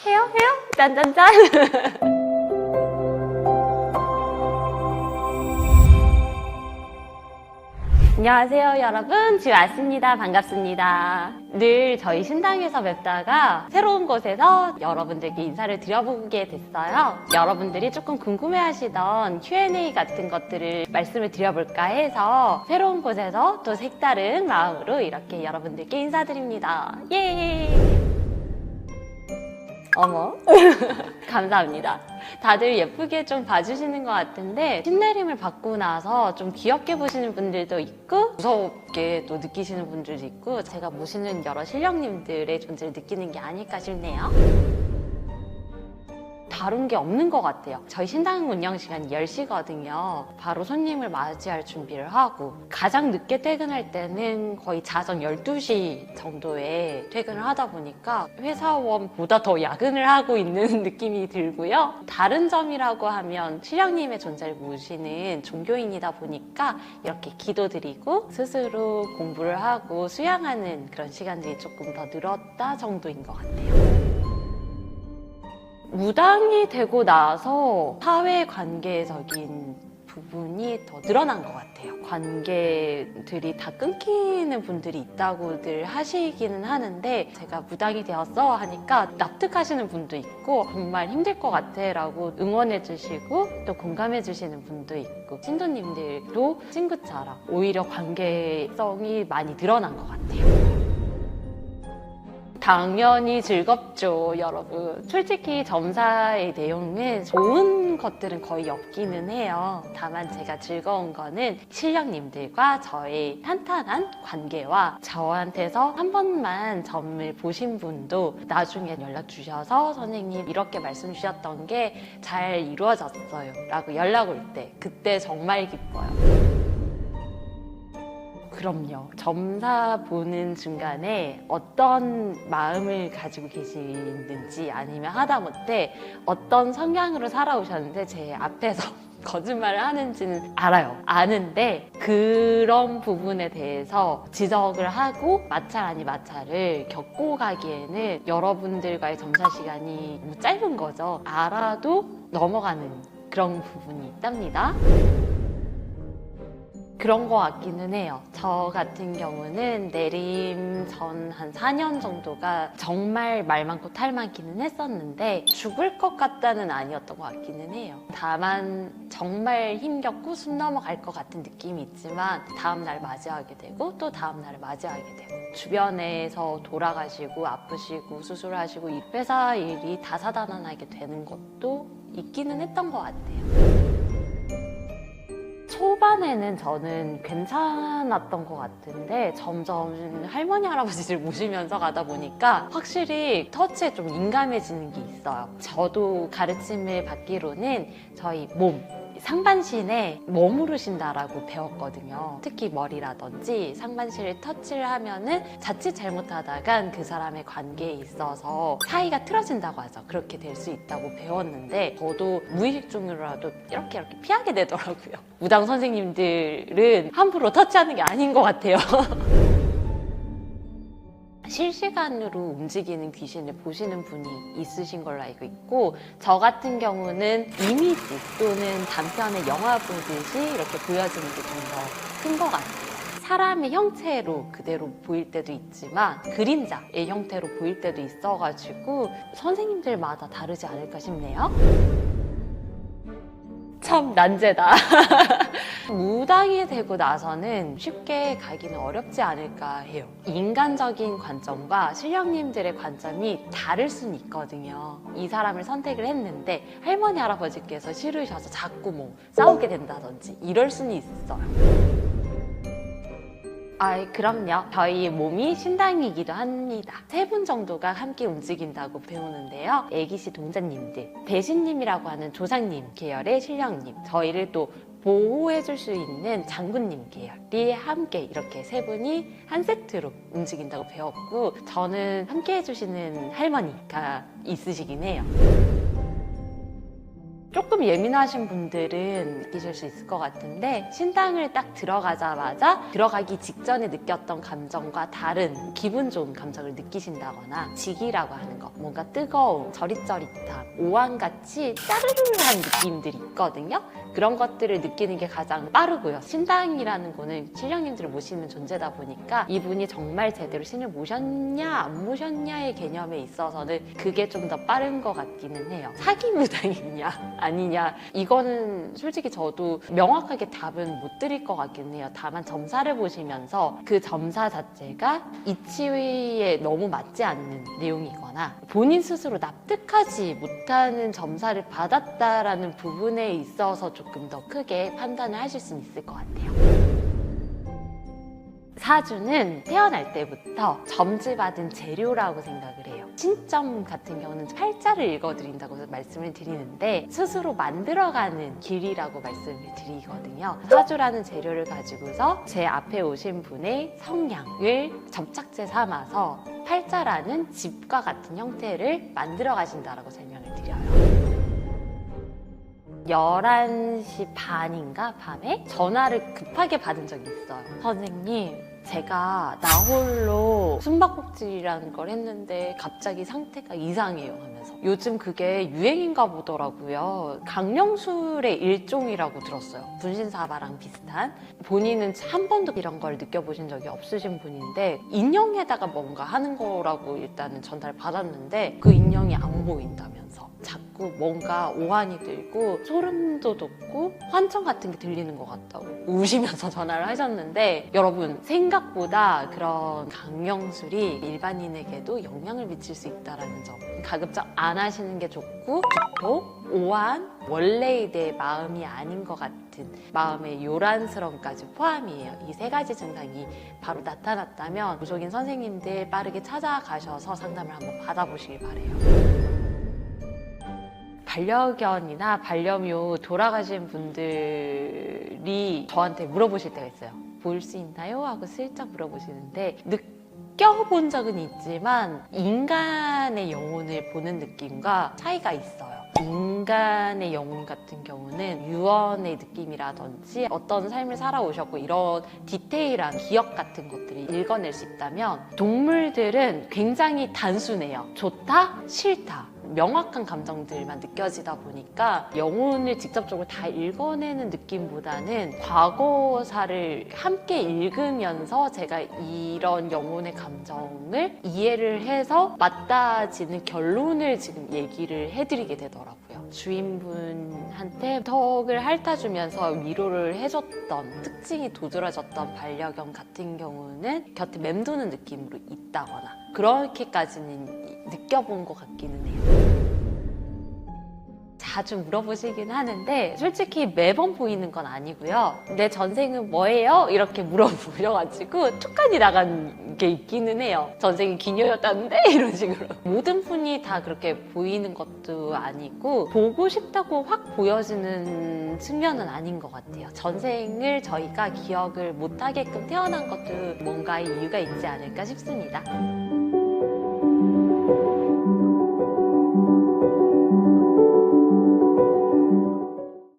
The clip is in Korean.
헤어? 짠짠짠. 안녕하세요 여러분, 지 왔습니다. 반갑습니다. 늘 저희 신당에서 뵙다가 새로운 곳에서 여러분들께 인사를 드려보게 됐어요. 여러분들이 조금 궁금해하시던 Q&A 같은 것들을 말씀을 드려볼까 해서 새로운 곳에서 또 색다른 마음으로 이렇게 여러분들께 인사드립니다. 예! 어머 감사합니다. 다들 예쁘게 좀 봐주시는 것 같은데 신내림을 받고 나서 좀 귀엽게 보시는 분들도 있고 무섭게 또 느끼시는 분들도 있고 제가 모시는 여러 신령님들의 존재를 느끼는 게 아닐까 싶네요. 다른 게 없는 것 같아요. 저희 신당 운영 시간이 10시거든요. 바로 손님을 맞이할 준비를 하고 가장 늦게 퇴근할 때는 거의 자정 12시 정도에 퇴근을 하다 보니까 회사원보다 더 야근을 하고 있는 느낌이 들고요. 다른 점이라고 하면 신령님의 존재를 모시는 종교인이다 보니까 이렇게 기도드리고 스스로 공부를 하고 수양하는 그런 시간들이 조금 더 늘었다 정도인 것 같아요. 무당이 되고 나서 사회관계적인 부분이 더 늘어난 것 같아요. 관계들이 다 끊기는 분들이 있다고들 하시기는 하는데 제가 무당이 되었어 하니까 납득하시는 분도 있고 정말 힘들 것 같아 라고 응원해 주시고 또 공감해 주시는 분도 있고 신도님들도 친구처럼 오히려 관계성이 많이 늘어난 것 같아요. 당연히 즐겁죠, 여러분. 솔직히 점사의 내용은 좋은 것들은 거의 없기는 해요. 다만 제가 즐거운 거는 신령님들과 저의 탄탄한 관계와 저한테서 한 번만 점을 보신 분도 나중에 연락 주셔서 선생님 이렇게 말씀 주셨던 게 잘 이루어졌어요 라고 연락 올 때 그때 정말 기뻐요. 그럼요. 점사 보는 중간에 어떤 마음을 가지고 계시는지 아니면 하다못해 어떤 성향으로 살아오셨는데 제 앞에서 거짓말을 하는지는 알아요. 아는데 그런 부분에 대해서 지적을 하고 마찰 아닌 마찰을 겪고 가기에는 여러분들과의 점사 시간이 너무 짧은 거죠. 알아도 넘어가는 그런 부분이 있답니다. 그런 것 같기는 해요. 저 같은 경우는 내림 전 한 4년 정도가 정말 말 많고 탈 많기는 했었는데 죽을 것 같다는 아니었던 것 같기는 해요. 다만 정말 힘겹고 숨 넘어갈 것 같은 느낌이 있지만 다음날 맞이하게 되고 또 다음날을 맞이하게 되고 주변에서 돌아가시고 아프시고 수술하시고 이 회사 일이 다사다난하게 되는 것도 있기는 했던 것 같아요. 초반에는 저는 괜찮았던 것 같은데 점점 할머니 할아버지를 모시면서 가다 보니까 확실히 터치에 좀 민감해지는 게 있어요. 저도 가르침을 받기로는 저희 몸 상반신에 머무르신다라고 배웠거든요. 특히 머리라든지 상반신을 터치를 하면은 자칫 잘못하다간 그 사람의 관계에 있어서 사이가 틀어진다고 하죠. 그렇게 될 수 있다고 배웠는데 저도 무의식 중으로라도 이렇게 피하게 되더라고요. 무당 선생님들은 함부로 터치하는 게 아닌 것 같아요. 실시간으로 움직이는 귀신을 보시는 분이 있으신 걸로 알고 있고 저 같은 경우는 이미지 또는 단편의 영화 보듯이 이렇게 보여지는 게 좀 더 큰 것 같아요. 사람의 형체로 그대로 보일 때도 있지만 그림자의 형태로 보일 때도 있어가지고 선생님들마다 다르지 않을까 싶네요. 참 난제다. 무당이 되고 나서는 쉽게 가기는 어렵지 않을까 해요. 인간적인 관점과 신령님들의 관점이 다를 수는 있거든요. 이 사람을 선택을 했는데 할머니 할아버지께서 싫으셔서 자꾸 뭐 싸우게 된다든지 이럴 수는 있어요. 그럼요. 저희 몸이 신당이기도 합니다. 3분 정도가 함께 움직인다고 배우는데요. 애기씨 동자님들, 대신님이라고 하는 조상님 계열의 신령님, 저희를 또 보호해줄 수 있는 장군님 계열이 함께 이렇게 3분이 한 세트로 움직인다고 배웠고 저는 함께 해주시는 할머니가 있으시긴 해요. 조금 예민하신 분들은 느끼실 수 있을 것 같은데 신당을 딱 들어가자마자 들어가기 직전에 느꼈던 감정과 다른 기분 좋은 감정을 느끼신다거나 직이라고 하는 거, 뭔가 뜨거움, 저릿저릿함, 오한같이 짜르르한 느낌들이 있거든요. 그런 것들을 느끼는 게 가장 빠르고요. 신당이라는 거는 신령님들을 모시는 존재다 보니까 이분이 정말 제대로 신을 모셨냐 안 모셨냐의 개념에 있어서는 그게 좀 더 빠른 것 같기는 해요. 사기 무당이냐 아니냐 이거는 솔직히 저도 명확하게 답은 못 드릴 것 같기는 해요. 다만 점사를 보시면서 그 점사 자체가 이치에 너무 맞지 않는 내용이거나 본인 스스로 납득하지 못하는 점사를 받았다라는 부분에 있어서 조금 더 크게 판단을 하실 수는 있을 것 같아요. 사주는 태어날 때부터 점지받은 재료라고 생각을 해요. 신점 같은 경우는 팔자를 읽어드린다고 말씀을 드리는데 스스로 만들어가는 길이라고 말씀을 드리거든요. 사주라는 재료를 가지고서 제 앞에 오신 분의 성향을 접착제 삼아서 팔자라는 집과 같은 형태를 만들어 가신다라고 설명을 드려요. 11시 반인가 밤에 전화를 급하게 받은 적이 있어요. 선생님, 제가 나 홀로 숨바꼭질이라는 걸 했는데 갑자기 상태가 이상해요 하면서 요즘 그게 유행인가 보더라고요. 강령술의 일종이라고 들었어요. 분신사바랑 비슷한. 본인은 한 번도 이런 걸 느껴보신 적이 없으신 분인데 인형에다가 뭔가 하는 거라고 일단은 전달을 받았는데 그 인형이 안 보인다면서 자꾸 뭔가 오한이 들고 소름도 돋고 환청 같은 게 들리는 것 같다고 우시면서 전화를 하셨는데 여러분 생각보다 그런 강령술이 일반인에게도 영향을 미칠 수 있다는 점 가급적 안 하시는 게 좋고 기토, 오한, 원래의 내 마음이 아닌 것 같은 마음의 요란스러움까지 포함이에요. 이 세 가지 증상이 바로 나타났다면 무속인 선생님들 빠르게 찾아가셔서 상담을 한번 받아보시길 바래요. 반려견이나 반려묘 돌아가신 분들이 저한테 물어보실 때가 있어요. 볼 수 있나요? 하고 슬쩍 물어보시는데 느껴본 적은 있지만 인간의 영혼을 보는 느낌과 차이가 있어요. 인간의 영혼 같은 경우는 유언의 느낌이라든지 어떤 삶을 살아오셨고 이런 디테일한 기억 같은 것들이 읽어낼 수 있다면 동물들은 굉장히 단순해요. 좋다, 싫다. 명확한 감정들만 느껴지다 보니까 영혼을 직접적으로 다 읽어내는 느낌보다는 과거사를 함께 읽으면서 제가 이런 영혼의 감정을 이해를 해서 맞닿아지는 결론을 지금 얘기를 해드리게 되더라고요. 주인분한테 턱을 핥아주면서 위로를 해줬던 특징이 도드라졌던 반려견 같은 경우는 곁에 맴도는 느낌으로 있다거나 그렇게까지는 느껴본 것 같기는 해요. 자주 물어보시긴 하는데 솔직히 매번 보이는 건 아니고요. 내 전생은 뭐예요? 이렇게 물어보셔가지고 툭하니 나간 게 있기는 해요. 전생이 기녀였다는데 이런 식으로. 모든 분이 다 그렇게 보이는 것도 아니고 보고 싶다고 확 보여지는 측면은 아닌 것 같아요. 전생을 저희가 기억을 못하게끔 태어난 것도 뭔가 이유가 있지 않을까 싶습니다.